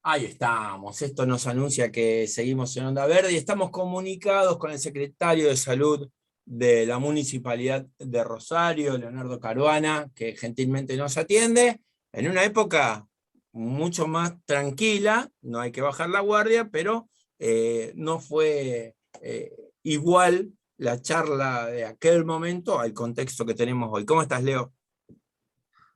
Ahí estamos. Esto nos anuncia que seguimos en Onda Verde y estamos comunicados con el secretario de Salud de la Municipalidad de Rosario, Leonardo Caruana, que gentilmente nos atiende en una época mucho más tranquila. No hay que bajar la guardia, pero no fue igual la charla de aquel momento al contexto que tenemos hoy. ¿Cómo estás, Leo?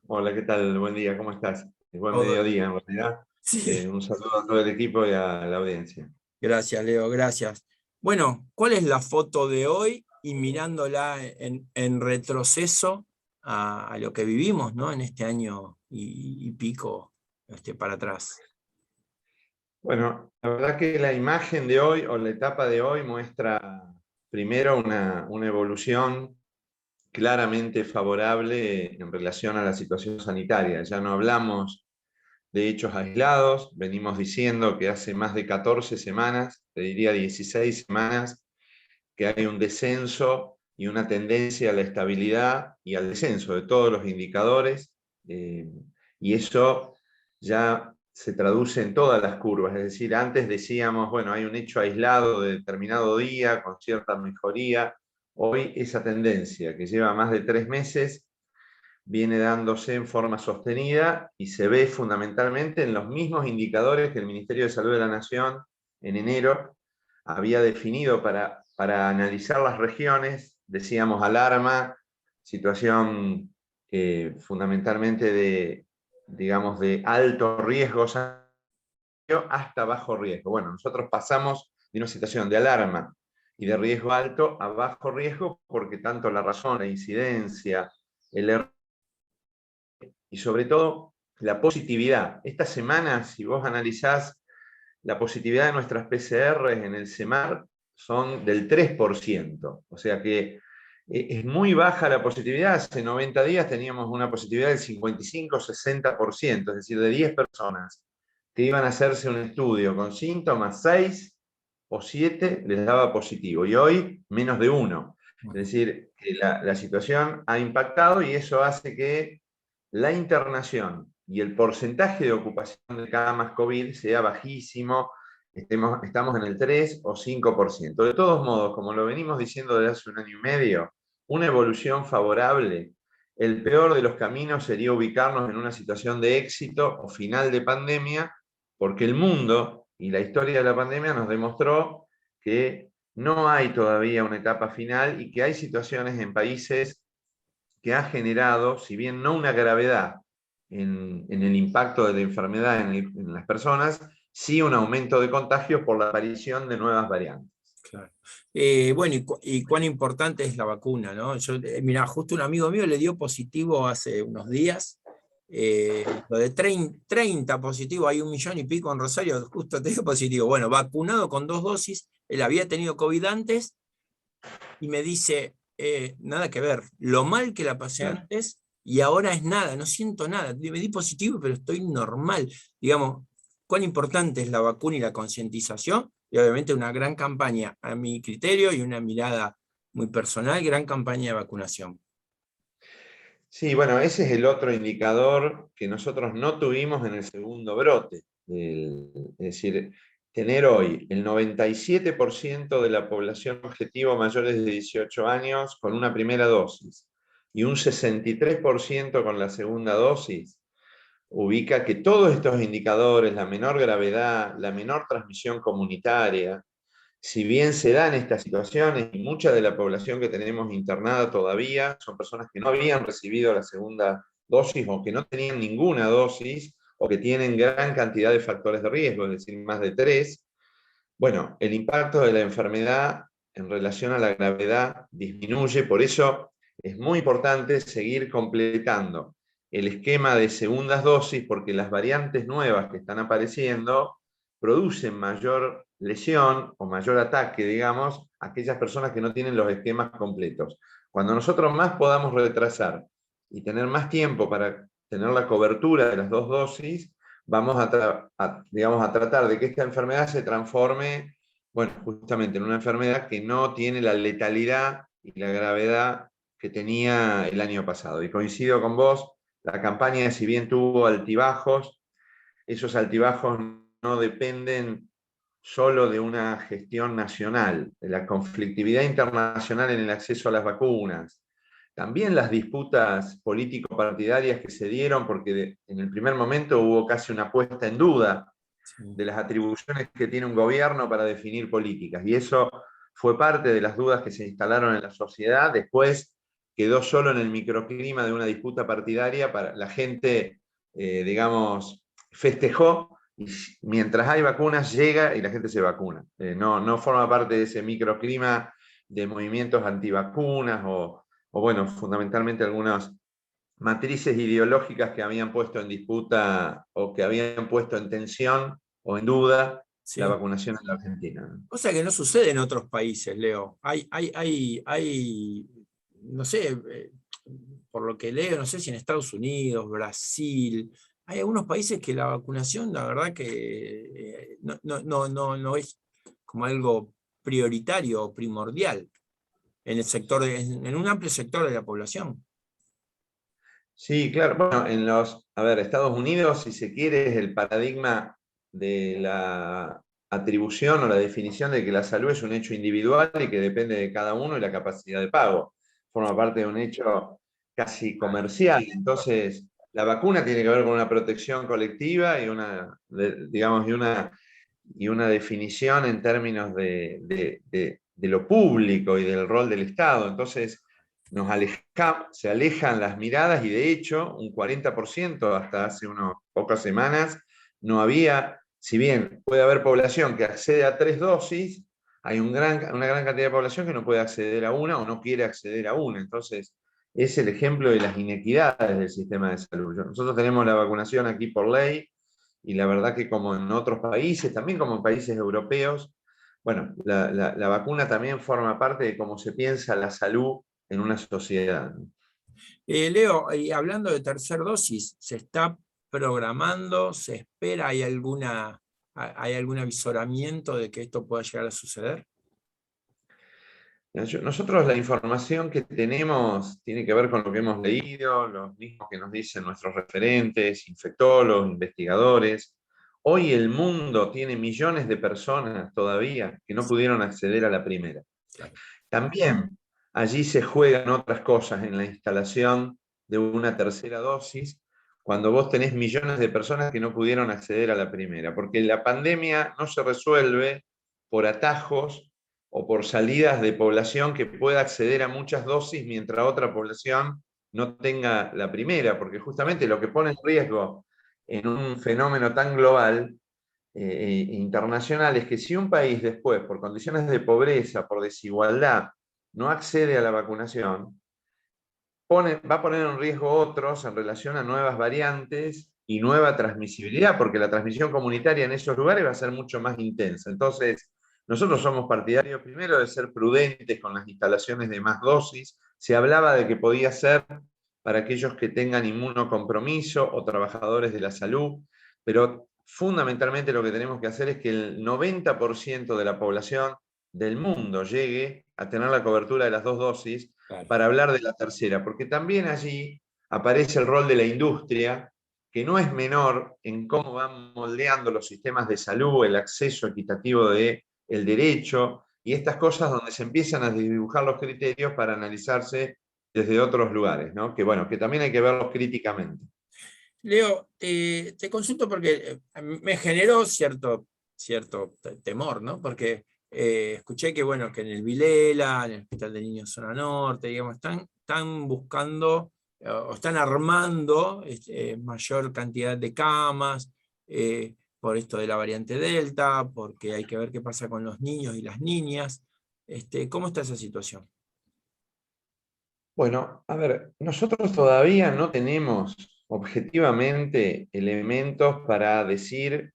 Hola, ¿qué tal? Buen día, ¿cómo estás? Buen Todo bien. mediodía, en realidad. Sí. Un saludo a todo el equipo y a la audiencia. Gracias, Leo, gracias. Bueno, ¿cuál es la foto de hoy? Y mirándola en retroceso a lo que vivimos, ¿no? En este año y pico para atrás. Bueno, la verdad que la imagen de hoy o la etapa de hoy muestra primero una evolución claramente favorable en relación a la situación sanitaria. Ya no hablamos de hechos aislados, venimos diciendo que hace más de 14 semanas, te diría 16 semanas, que hay un descenso y una tendencia a la estabilidad y al descenso de todos los indicadores, y eso ya se traduce en todas las curvas. Es decir, antes decíamos, bueno, hay un hecho aislado de determinado día con cierta mejoría. Hoy esa tendencia que lleva más de 3 meses viene dándose en forma sostenida y se ve fundamentalmente en los mismos indicadores que el Ministerio de Salud de la Nación en enero había definido para analizar las regiones. Decíamos alarma, situación fundamentalmente digamos, de alto riesgo hasta bajo riesgo. Bueno, nosotros pasamos de una situación de alarma y de riesgo alto a bajo riesgo porque tanto la razón, la incidencia, el error y sobre todo la positividad. Esta semana, si vos analizás la positividad de nuestras PCR en el CEMAR, son del 3%. O sea que es muy baja la positividad. Hace 90 días teníamos una positividad del 55-60%, es decir, de 10 personas que iban a hacerse un estudio con síntomas, 6 o 7 les daba positivo. Y hoy menos de 1. Es decir, que la situación ha impactado y eso hace que la internación y el porcentaje de ocupación de camas COVID sea bajísimo, estamos en el 3 o 5%. De todos modos, como lo venimos diciendo desde hace un año y medio, una evolución favorable. El peor de los caminos sería ubicarnos en una situación de éxito o final de pandemia, porque el mundo y la historia de la pandemia nos demostró que no hay todavía una etapa final y que hay situaciones en países que ha generado, si bien no una gravedad en el impacto de la enfermedad en las personas, sí un aumento de contagios por la aparición de nuevas variantes. Claro. Bueno, y cuán importante es la vacuna, ¿no? Yo, mira, justo un amigo mío le dio positivo hace unos días, lo de 30 positivo, hay 1 millón y pico en Rosario, justo te dio positivo. Bueno, vacunado con 2 dosis, él había tenido COVID antes y me dice, nada que ver, lo mal que la pasé Claro. antes y ahora es nada, no siento nada, me di positivo, pero estoy normal. Digamos, cuán importante es la vacuna y la concientización, y obviamente una gran campaña, a mi criterio, y una mirada muy personal, gran campaña de vacunación. Sí, bueno, ese es el otro indicador que nosotros no tuvimos en el segundo brote. Es decir, tener hoy el 97% de la población objetivo mayores de 18 años con una primera dosis y un 63% con la segunda dosis, ubica que todos estos indicadores, la menor gravedad, la menor transmisión comunitaria, si bien se dan estas situaciones y mucha de la población que tenemos internada todavía son personas que no habían recibido la segunda dosis o que no tenían ninguna dosis o que tienen gran cantidad de factores de riesgo, es decir, más de 3, bueno, el impacto de la enfermedad en relación a la gravedad disminuye, por eso es muy importante seguir completando el esquema de segundas dosis porque las variantes nuevas que están apareciendo producen mayor lesión o mayor ataque, digamos, a aquellas personas que no tienen los esquemas completos. Cuando nosotros más podamos retrasar y tener más tiempo para tener la cobertura de las 2 dosis, vamos digamos, a tratar de que esta enfermedad se transforme, bueno, justamente en una enfermedad que no tiene la letalidad y la gravedad que tenía el año pasado. Y coincido con vos, la campaña, si bien tuvo altibajos, esos altibajos no dependen solo de una gestión nacional, de la conflictividad internacional en el acceso a las vacunas, también las disputas político-partidarias que se dieron, porque en el primer momento hubo casi una puesta en duda Sí. de las atribuciones que tiene un gobierno para definir políticas, y eso fue parte de las dudas que se instalaron en la sociedad. Después quedó solo en el microclima de una disputa partidaria, para la gente, digamos, festejó, y mientras hay vacunas llega y la gente se vacuna. No forma parte de ese microclima de movimientos antivacunas o bueno, fundamentalmente algunas matrices ideológicas que habían puesto en disputa o que habían puesto en tensión o en duda la Sí. vacunación en la Argentina. Cosa que no sucede en otros países, Leo. No sé, por lo que leo, no sé si en Estados Unidos, Brasil, hay algunos países que la vacunación, la verdad que no es como algo prioritario o primordial en el sector, en un amplio sector de la población. Sí, claro. Bueno, Estados Unidos, si se quiere, es el paradigma de la atribución o la definición de que la salud es un hecho individual y que depende de cada uno y la capacidad de pago. Forma parte de un hecho casi comercial. Entonces, la vacuna tiene que ver con una protección colectiva y digamos, y una definición en términos de lo público y del rol del Estado. Entonces, se alejan las miradas, y de hecho un 40% hasta hace unas pocas semanas no había, si bien puede haber población que accede a 3 dosis, hay una gran cantidad de población que no puede acceder a una o no quiere acceder a una. Entonces, es el ejemplo de las inequidades del sistema de salud. Nosotros tenemos la vacunación aquí por ley, y la verdad que como en otros países, también como en países europeos, bueno, la vacuna también forma parte de cómo se piensa la salud en una sociedad. Leo, y hablando de tercer dosis, ¿se está programando? ¿Se espera? ¿Hay algún avisoramiento de que esto pueda llegar a suceder? Nosotros la información que tenemos tiene que ver con lo que hemos leído, los mismos que nos dicen nuestros referentes, infectólogos, investigadores. Hoy el mundo tiene millones de personas todavía que no pudieron acceder a la primera. Claro. También allí se juegan otras cosas en la instalación de una tercera dosis, cuando vos tenés millones de personas que no pudieron acceder a la primera, porque la pandemia no se resuelve por atajos o por salidas de población que pueda acceder a muchas dosis mientras otra población no tenga la primera, porque justamente lo que pone en riesgo en un fenómeno tan global internacional es que si un país después, por condiciones de pobreza, por desigualdad, no accede a la vacunación, va a poner en riesgo otros en relación a nuevas variantes y nueva transmisibilidad, porque la transmisión comunitaria en esos lugares va a ser mucho más intensa. Entonces, nosotros somos partidarios primero de ser prudentes con las instalaciones de más dosis. Se hablaba de que podía ser para aquellos que tengan inmunocompromiso o trabajadores de la salud, pero fundamentalmente lo que tenemos que hacer es que el 90% de la población del mundo llegue a tener la cobertura de las 2 dosis, Claro. para hablar de la tercera, porque también allí aparece el rol de la industria, que no es menor en cómo van moldeando los sistemas de salud, el acceso equitativo del derecho, y estas cosas donde se empiezan a dibujar los criterios para analizarse desde otros lugares, ¿no? Que bueno, que también hay que verlos críticamente. Leo, te consulto porque me generó cierto temor, ¿no? Porque escuché que, bueno, que en el Vilela, en el Hospital de Niños Zona Norte, digamos, están buscando o están armando mayor cantidad de camas por esto de la variante Delta, porque hay que ver qué pasa con los niños y las niñas. ¿Cómo está esa situación? Bueno, a ver, nosotros todavía no tenemos objetivamente elementos para decir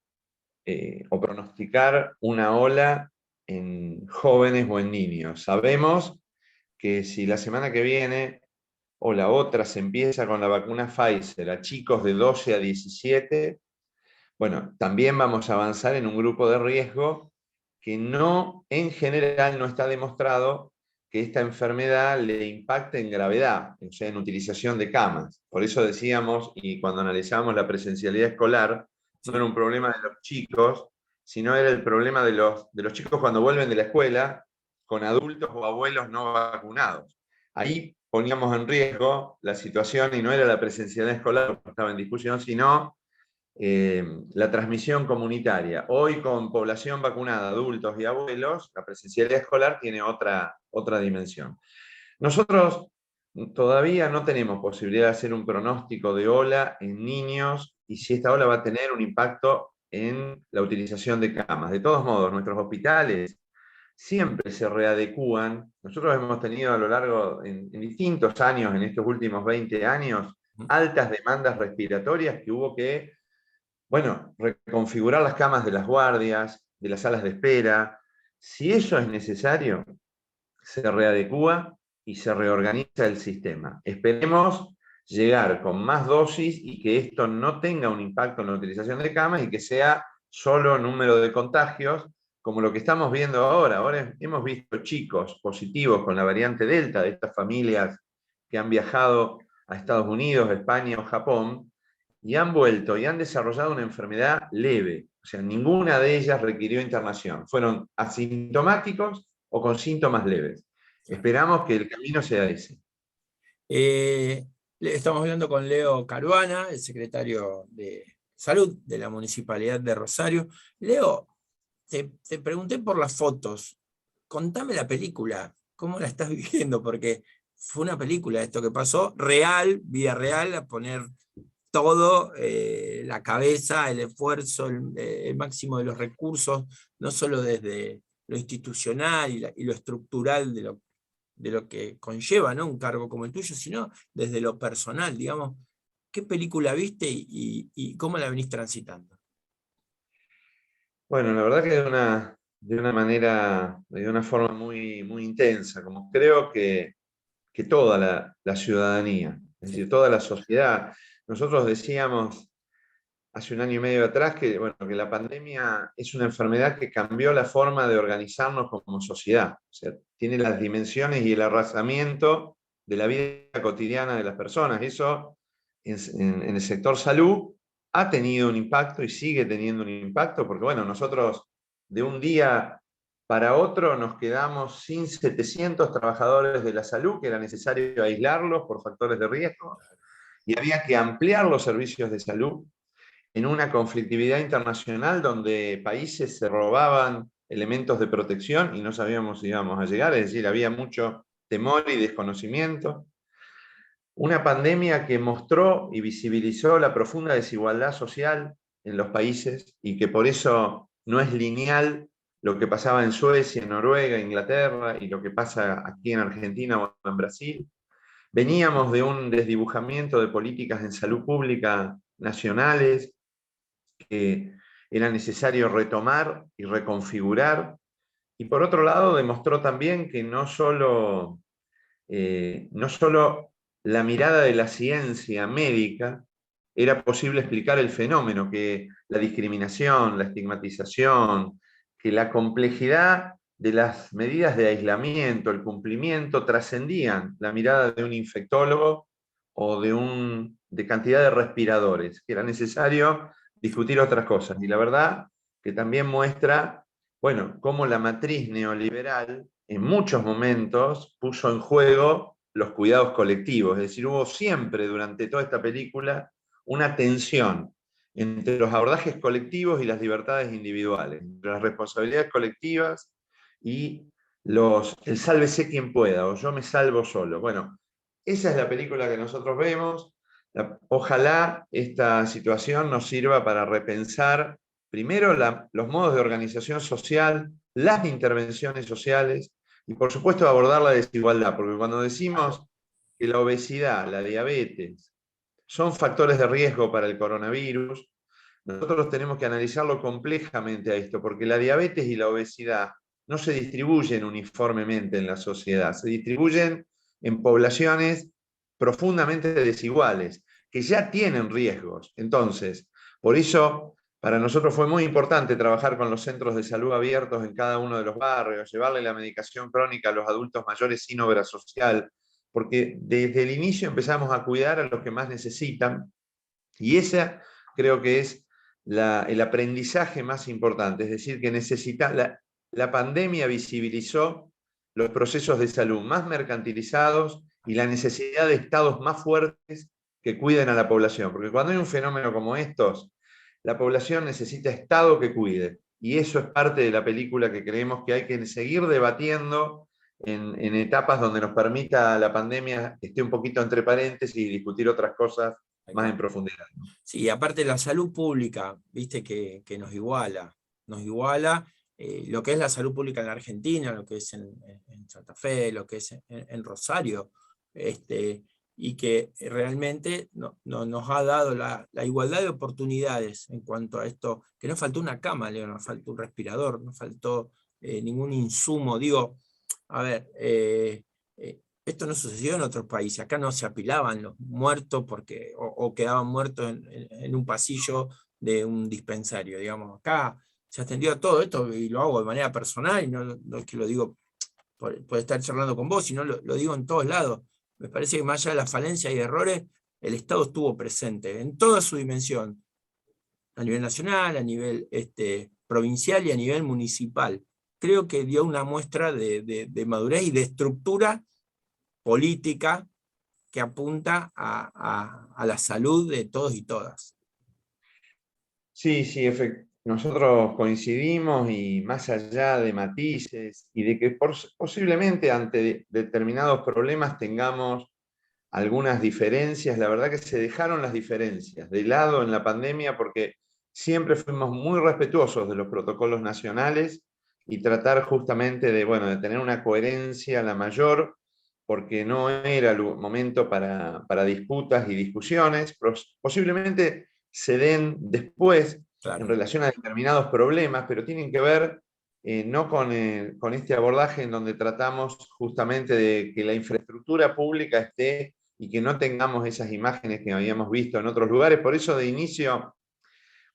o pronosticar una ola en jóvenes o en niños. Sabemos que si la semana que viene o la otra se empieza con la vacuna Pfizer a chicos de 12 a 17, bueno, también vamos a avanzar en un grupo de riesgo que no, en general, no está demostrado que esta enfermedad le impacte en gravedad, o sea, en utilización de camas. Por eso decíamos, y cuando analizamos la presencialidad escolar, no era un problema de los chicos, sino era el problema de los chicos cuando vuelven de la escuela con adultos o abuelos no vacunados. Ahí poníamos en riesgo la situación y no era la presencialidad escolar lo que estaba en discusión, sino la transmisión comunitaria. Hoy con población vacunada, adultos y abuelos, la presencialidad escolar tiene otra dimensión. Nosotros todavía no tenemos posibilidad de hacer un pronóstico de ola en niños y si esta ola va a tener un impacto en la utilización de camas. De todos modos, nuestros hospitales siempre se readecúan. Nosotros hemos tenido a lo largo, en distintos años, en estos últimos 20 años, altas demandas respiratorias que hubo que, bueno, reconfigurar las camas de las guardias, de las salas de espera. Si eso es necesario, se readecúa y se reorganiza el sistema. Esperemos llegar con más dosis y que esto no tenga un impacto en la utilización de camas y que sea solo número de contagios, como lo que estamos viendo ahora. Ahora hemos visto chicos positivos con la variante Delta de estas familias que han viajado a Estados Unidos, España o Japón y han vuelto y han desarrollado una enfermedad leve. O sea, ninguna de ellas requirió internación. Fueron asintomáticos o con síntomas leves. Esperamos que el camino sea ese. Estamos hablando con Leo Caruana, el secretario de Salud de la Municipalidad de Rosario. Leo, te pregunté por las fotos. Contame la película, ¿cómo la estás viviendo? Porque fue una película esto que pasó, real, vida real, a poner todo, la cabeza, el esfuerzo, el máximo de los recursos, no solo desde lo institucional y lo estructural de lo que conlleva, ¿no?, un cargo como el tuyo, sino desde lo personal, digamos. ¿Qué película viste y cómo la venís transitando? Bueno, la verdad que de una manera, de una forma muy intensa, como creo que toda la ciudadanía, es decir, toda la sociedad. Nosotros decíamos hace un año y medio atrás que, bueno, que la pandemia es una enfermedad que cambió la forma de organizarnos como sociedad. O sea, tiene las dimensiones y el arrasamiento de la vida cotidiana de las personas. Eso en el sector salud ha tenido un impacto y sigue teniendo un impacto, porque bueno, nosotros de un día para otro nos quedamos sin 700 trabajadores de la salud, que era necesario aislarlos por factores de riesgo, y había que ampliar los servicios de salud en una conflictividad internacional donde países se robaban elementos de protección y no sabíamos si íbamos a llegar, es decir, había mucho temor y desconocimiento. Una pandemia que mostró y visibilizó la profunda desigualdad social en los países y que por eso no es lineal lo que pasaba en Suecia, en Noruega, Inglaterra y lo que pasa aquí en Argentina o en Brasil. Veníamos de un desdibujamiento de políticas en salud pública nacionales que era necesario retomar y reconfigurar. Y por otro lado, demostró también que no solo la mirada de la ciencia médica era posible explicar el fenómeno, que la discriminación, la estigmatización, que la complejidad de las medidas de aislamiento, el cumplimiento, trascendían la mirada de un infectólogo o de cantidad de respiradores, que era necesario discutir otras cosas. Y la verdad que también muestra, bueno, cómo la matriz neoliberal en muchos momentos puso en juego los cuidados colectivos. Es decir, hubo siempre durante toda esta película una tensión entre los abordajes colectivos y las libertades individuales, entre las responsabilidades colectivas y el sálvese quien pueda, o yo me salvo solo. Bueno, esa es la película que nosotros vemos. Ojalá esta situación nos sirva para repensar primero los modos de organización social, las intervenciones sociales y por supuesto abordar la desigualdad, porque cuando decimos que la obesidad, la diabetes, son factores de riesgo para el coronavirus, nosotros tenemos que analizarlo complejamente a esto, porque la diabetes y la obesidad no se distribuyen uniformemente en la sociedad, se distribuyen en poblaciones profundamente desiguales, que ya tienen riesgos. Entonces, por eso, para nosotros fue muy importante trabajar con los centros de salud abiertos en cada uno de los barrios, llevarle la medicación crónica a los adultos mayores sin obra social, porque desde el inicio empezamos a cuidar a los que más necesitan, y esa creo que es el aprendizaje más importante, es decir, que la pandemia visibilizó los procesos de salud más mercantilizados y la necesidad de estados más fuertes que cuiden a la población, porque cuando hay un fenómeno como estos, la población necesita estado que cuide, y eso es parte de la película que creemos que hay que seguir debatiendo en etapas donde nos permita la pandemia que esté un poquito entre paréntesis y discutir otras cosas más en profundidad. Sí, aparte la salud pública, viste que nos iguala lo que es la salud pública en la Argentina, lo que es en Santa Fe, lo que es en Rosario, y que realmente nos ha dado la igualdad de oportunidades en cuanto a esto, que no faltó una cama, Leo, no faltó un respirador, no faltó ningún insumo, digo, a ver, esto no sucedió en otros países, acá no se apilaban los muertos o quedaban muertos en un pasillo de un dispensario, digamos. Acá se atendió a todo esto y lo hago de manera personal, y no es que lo digo por estar charlando con vos, sino lo digo en todos lados. Me parece que más allá de las falencias y errores, el Estado estuvo presente en toda su dimensión, a nivel nacional, a nivel provincial y a nivel municipal. Creo que dio una muestra de madurez y de estructura política que apunta a la salud de todos y todas. Sí, sí, nosotros coincidimos y más allá de matices y de que posiblemente ante determinados problemas tengamos algunas diferencias, la verdad que se dejaron las diferencias de lado en la pandemia porque siempre fuimos muy respetuosos de los protocolos nacionales y tratar justamente de tener una coherencia la mayor, porque no era el momento para disputas y discusiones, posiblemente se den después en relación a determinados problemas, pero tienen que ver no con este abordaje en donde tratamos justamente de que la infraestructura pública esté y que no tengamos esas imágenes que habíamos visto en otros lugares. Por eso de inicio,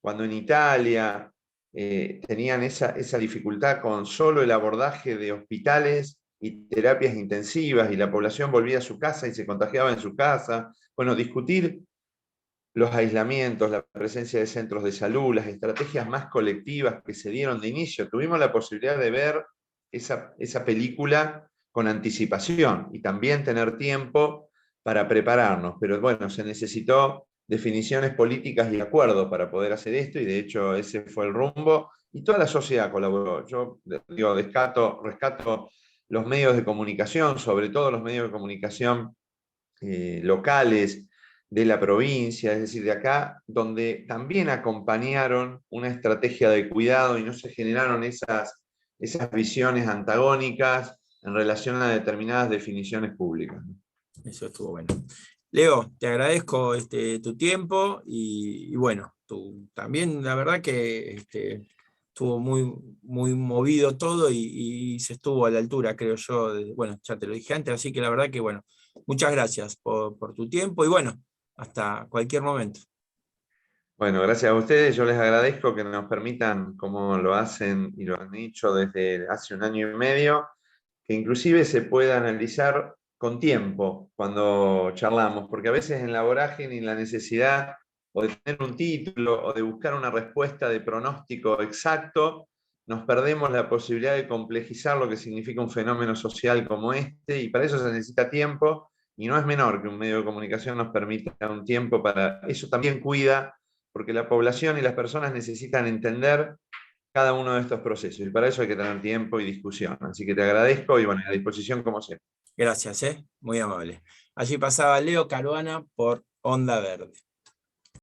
cuando en Italia tenían esa dificultad con solo el abordaje de hospitales y terapias intensivas y la población volvía a su casa y se contagiaba en su casa, bueno, discutir los aislamientos, la presencia de centros de salud, las estrategias más colectivas que se dieron de inicio. Tuvimos la posibilidad de ver esa película con anticipación y también tener tiempo para prepararnos. Pero bueno, se necesitó definiciones políticas y acuerdos para poder hacer esto, y de hecho ese fue el rumbo, y toda la sociedad colaboró. Yo digo, rescato los medios de comunicación, sobre todo los medios de comunicación locales, de la provincia, es decir, de acá, donde también acompañaron una estrategia de cuidado y no se generaron esas visiones antagónicas en relación a determinadas definiciones públicas. Eso estuvo bueno. Leo, te agradezco tu tiempo y bueno, también la verdad que estuvo muy, muy movido todo y se estuvo a la altura, creo yo. Bueno, ya te lo dije antes, así que la verdad que bueno, muchas gracias por tu tiempo y bueno, hasta cualquier momento. Bueno, gracias a ustedes. Yo les agradezco que nos permitan, como lo hacen y lo han hecho desde hace 1 año y medio, que inclusive se pueda analizar con tiempo cuando charlamos, porque a veces en la vorágine y la necesidad o de tener un título o de buscar una respuesta de pronóstico exacto, nos perdemos la posibilidad de complejizar lo que significa un fenómeno social como este, y para eso se necesita tiempo, y no es menor que un medio de comunicación nos permita un tiempo para eso. También cuida, porque la población y las personas necesitan entender cada uno de estos procesos, y para eso hay que tener tiempo y discusión. Así que te agradezco y bueno, a disposición como siempre. Gracias, muy amable. Allí pasaba Leo Caruana por Onda Verde.